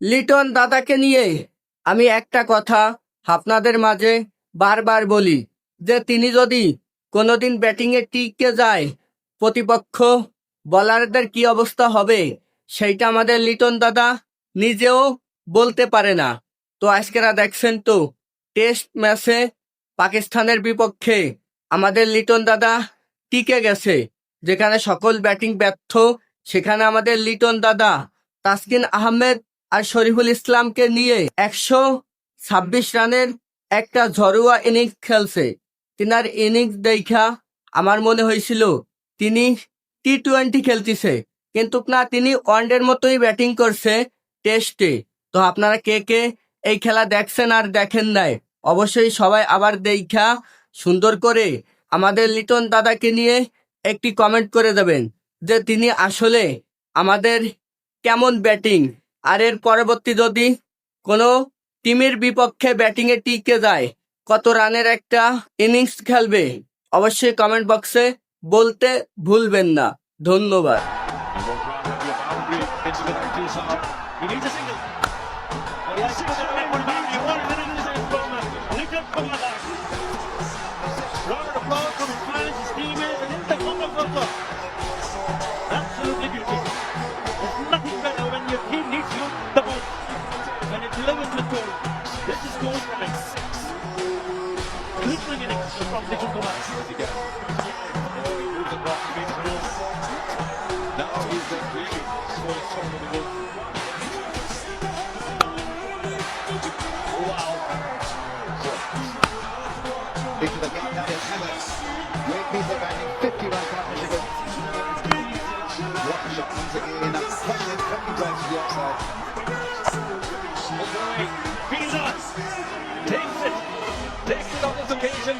লিটন দাদাকে নিয়ে আমি একটা কথা আপনাদের মাঝে বারবার বলি যে তিনি যদি কোনোদিন ব্যাটিংয়ে টিকে যায়, প্রতিপক্ষ বোলারদের কি অবস্থা হবে সেইটা আমাদের লিটন দাদা নিজেও বলতে পারে না। তো আজকেরা দেখছেন তো টেস্ট ম্যাচে পাকিস্তানের বিপক্ষে আমাদের লিটন দাদা টিকে গেছে, যেখানে সকল ব্যাটিং ব্যর্থ সেখানে আমাদের লিটন দাদা তাসকিন আহমেদ আর শরীফুল ইসলামকে নিয়ে 126 রানের একটা ঝড়ুয়া ইনিংস খেলছে। তিনার ইনিংস দেখা আমার মনে হয়েছিল তিনি টি-20 খেলতেছে, কিন্তু না, তিনি ওয়ানডের মতোই ব্যাটিং করছে টেস্টে। তো আপনারা কে কে এই খেলা দেখছেন আর দেখেন নাই, অবশ্যই সবাই আবার দেখা সুন্দর করে আমাদের লিটন দাদাকে নিয়ে একটি কমেন্ট করে দেবেন যে তিনি আসলে আমাদের কেমন ব্যাটিং, আর এর পরবর্তী যদি কোনো টিমের বিপক্ষে ব্যাটিংয়ে টিকে যায় কত রানের একটা ইনিংস খেলবে, অবশ্যই কমেন্ট বক্সে বলতে ভুলবেন না। ধন্যবাদ। Absolutely beautiful. There's nothing better when your team needs you the most. When it delivers the goal. This is goal coming. Glittering innings from Nikhil Kumar. Now he's really scoring so many goals. Wow. Into the gap now is Hammers. Great piece of batting, 50-run partnership. What a shot once again. That's coming drives to the outside. Fielder takes it on this occasion.